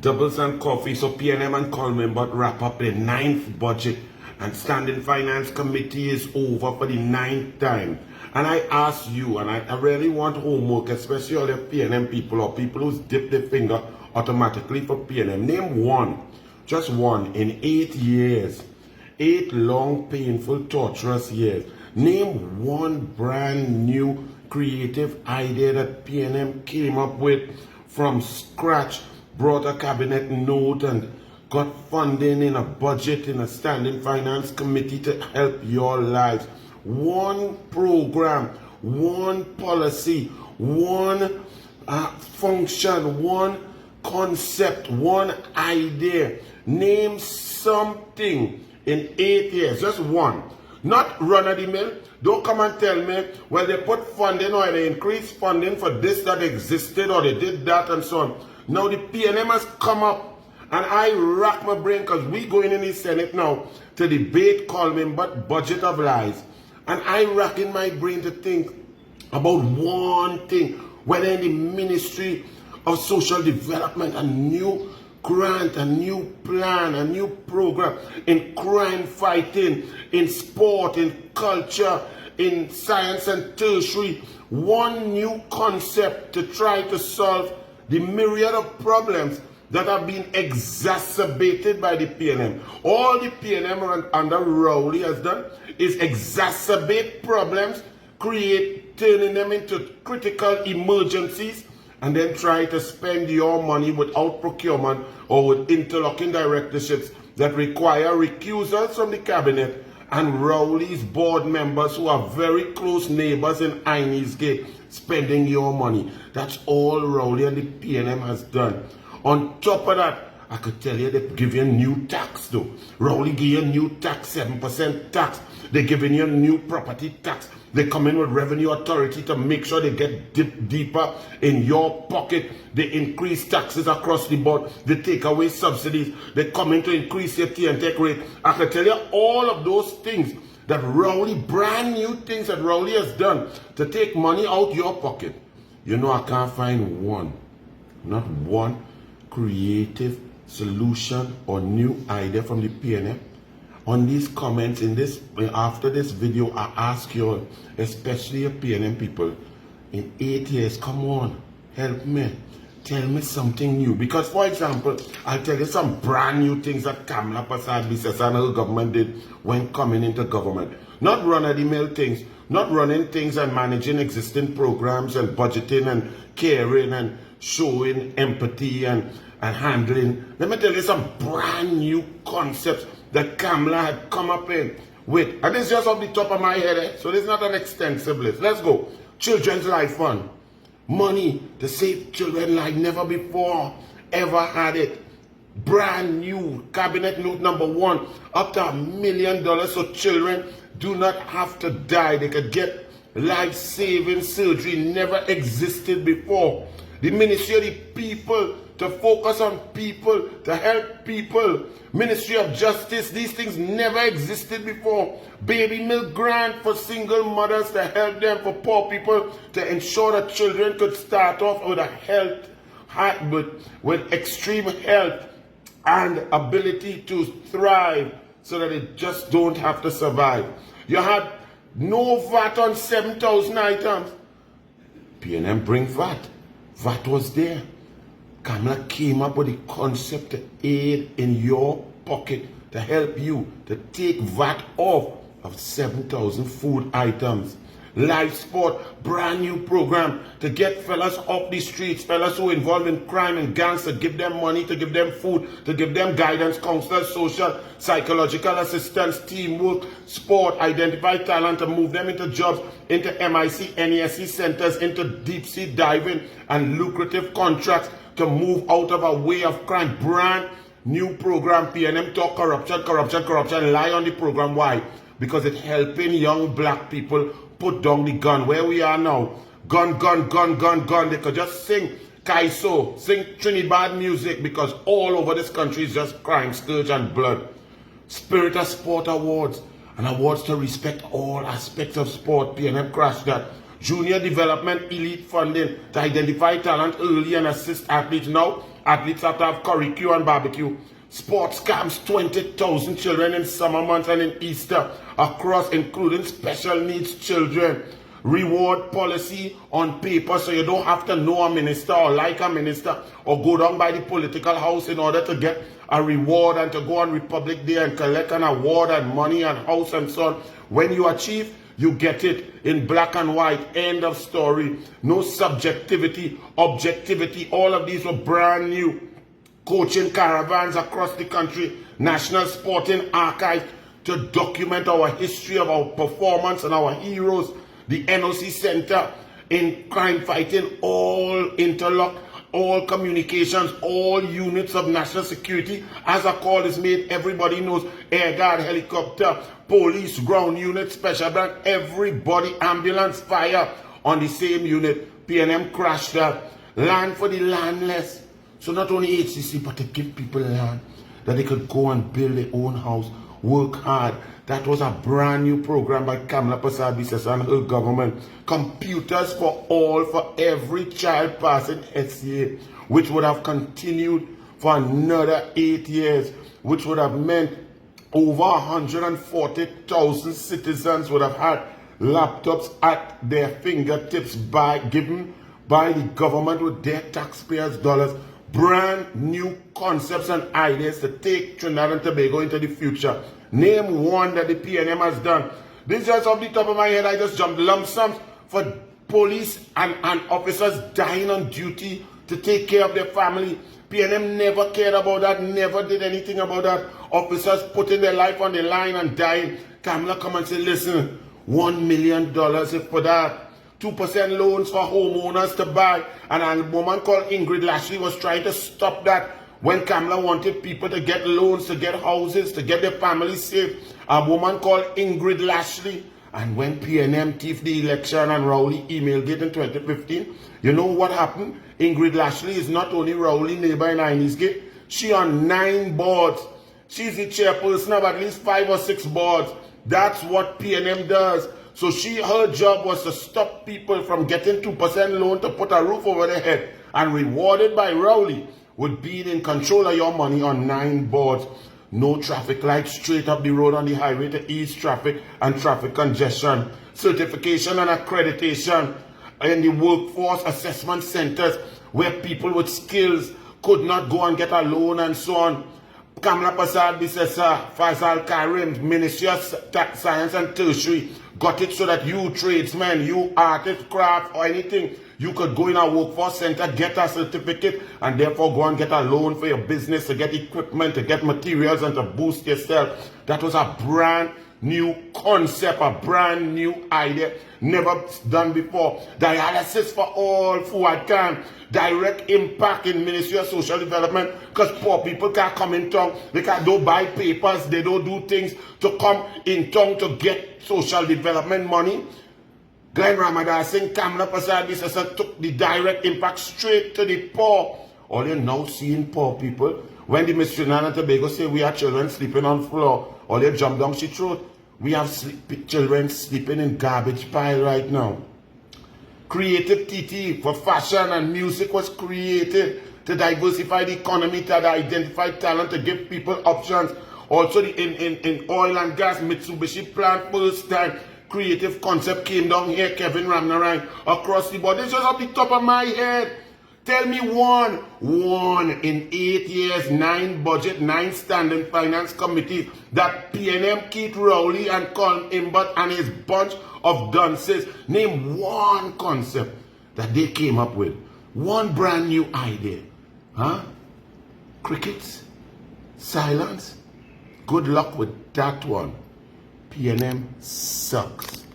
Doubles and coffee. So PNM and COLM but wrap up the 9th budget, and Standing Finance Committee is over for the 9th time. And I ask you, and I really want homework, especially all the PNM people or people who dip their finger automatically for PNM. Name one, just one, in 8 years, 8 long, painful, torturous years. Name one brand new creative idea that PNM came up with from scratch, brought a cabinet note and got funding in a budget in a Standing Finance Committee to help your lives. One program, one policy, one function, one concept, one idea. Name something in 8 years, just one. Not run of the mill. Don't come and tell me, well, they put funding or they increased funding for this that existed or they did that and so on. Now the PNM has come up, and I rack my brain because we going in the Senate now to debate COLM but budget of lies. And I rack in my brain to think about one thing, whether in the Ministry of Social Development, a new grant, a new plan, a new program in crime fighting, in sport, in culture, in science and tertiary, one new concept to try to solve the myriad of problems that have been exacerbated by the PNM. All the PNM under ROWLEY has done is exacerbate problems, turning them into critical emergencies, and then try to spend your money without procurement or with interlocking directorships that require recusals from the cabinet and ROWLEY's board members who are very close neighbors in Inez Gate spending your money. That's all ROWLEY and the PNM has done. On top of that, I could tell you they give you a new tax though. ROWLEY give you a new tax, 7% tax. They're giving you a new property tax. They come in with revenue authority to make sure they get deeper in your pocket. They increase taxes across the board. They take away subsidies. They come in to increase your T&Tech rate. I can tell you all of those things that ROWLEY, brand new things that ROWLEY has done to take money out your pocket. You know, I can't find one, not one creative solution or new idea from the PNM. On these comments in this, after this video, I ask you, especially your PNM people, in 8 years, come on, help me, tell me something new. Because, for example, I'll tell you some brand new things that Kamla Persad-Bissessar and her government did when coming into government. Not run-of-the-mill things, not running things and managing existing programs and budgeting and caring and showing empathy and handling. Let me tell you some brand new concepts that Kamla had come up with. And this is just off the top of my head, so this is not an extensive list. Let's go. Children's Life Fund. Money to save children like never before ever had it. Brand new cabinet note number 1, up to $1 million so children do not have to die. They could get life-saving surgery, never existed before. The Ministry of the People, to focus on people, to help people. Ministry of Justice, these things never existed before. Baby milk grant for single mothers to help them, for poor people, to ensure that children could start off with a health, with extreme health and ability to thrive so that they just don't have to survive. You had no VAT on 7,000 items. PNM bring VAT. VAT was there. Kamla came up with the concept to aid in your pocket, to help you to take VAT off of 7,000 food items. Life Sport, brand new program to get fellas off the streets, fellas who are involved in crime and gangs, to give them money, to give them food, to give them guidance, counselors, social, psychological assistance, teamwork, sport, identify talent, to move them into jobs, into MIC, NESC centers, into deep sea diving and lucrative contracts, to move out of a way of crime. Brand new program. PNM talk corruption, lie on the program. Why? Because it's helping young black people put down the gun. Where we are now, gun. They could just sing Kaiso, sing Trinidad music, because all over this country is just crime, scourge and blood. Spirit of Sport Awards, and awards to respect all aspects of sport. PNM crashed that. Junior Development Elite Funding to identify talent early and assist athletes. Now, Athletes have to have curricula and barbecue. Sports camps, 20,000 children in summer months and in Easter across, including special needs children. Reward policy on paper, so you don't have to know a minister or like a minister or go down by the political house in order to get a reward and to go on Republic Day and collect an award and money and house and so on. When you achieve, you get it in black and white. End of story. No subjectivity, objectivity. All of these were brand new. Coaching caravans across the country. National Sporting Archive to document our history of our performance and our heroes. The NOC Center in crime fighting, all interlocked, all communications, all units of national security. As a call is made, everybody knows. Air Guard, helicopter, police, ground unit, special branch, everybody, ambulance, fire on the same unit. PNM crashed that. Land for the landless. So not only HCC, but to give people land that they could go and build their own house, work hard. That was a brand new program by Kamala Persad-Bissessar and her government. Computers for all, for every child passing SCA, which would have continued for another 8 years, which would have meant over 140,000 citizens would have had laptops at their fingertips given by the government with their taxpayers' dollars. Brand new concepts and ideas to take Trinidad and Tobago into the future. Name one that the PNM has done. This is just off the top of my head. I just jumped lump sums for police and officers dying on duty to take care of their family. PNM never cared about that, never did anything about that. Officers putting their life on the line and dying. Kamala come and say, listen, $1 million if for that. 2% loans for homeowners to buy. And a woman called Ingrid Lashley was trying to stop that when Kamala wanted people to get loans, to get houses, to get their families safe. A woman called Ingrid Lashley. And when PNM thief the election and Rowley emailed it in 2015, you know what happened? Ingrid Lashley is not only Rowley neighbor in Innisgate, she on 9 boards. She's the chairperson of at least 5 or 6 boards. That's what PNM does. So her job was to stop people from getting 2% loan to put a roof over their head, and rewarded by Rowley with being in control of your money on 9 boards. No traffic lights straight up the road on the highway to ease traffic and traffic congestion. Certification and accreditation in the workforce assessment centers where people with skills could not go and get a loan and so on. Kamala Persad-Bissessar, Fazal Karim, Ministry of Science and Tertiary, got it so that you tradesmen, you artists, craft or anything, you could go in a workforce center, get a certificate, and therefore go and get a loan for your business, to get equipment, to get materials, and to boost yourself. That was a brand new concept, a brand new idea, never done before. Dialysis for all who can. Direct impact in Ministry of Social Development, because poor people can't come in town. They don't buy papers, they don't do things to come in town to get social development money. Glenn Ramadan Singh, Kamala Persad-Bissessar took the direct impact straight to the poor. All you're now seeing poor people, when the Miss Trinidad and Tobago say we have children sleeping on the floor, all they jump down she throat. We have children sleeping in garbage pile right now. Creative TT for fashion and music was created to diversify the economy, to identify talent, to give people options. Also in oil and gas, Mitsubishi plant first time. Creative concept came down here, Kevin Ramnarine, across the board. This is just off the top of my head. Tell me one in 8 years, 9 budget, 9 standing finance committees that PNM, Keith Rowley and COLM Imbert and his bunch of dunces. Name one concept that they came up with. One brand new idea. Huh? Crickets? Silence? Good luck with that one. PNM sucks.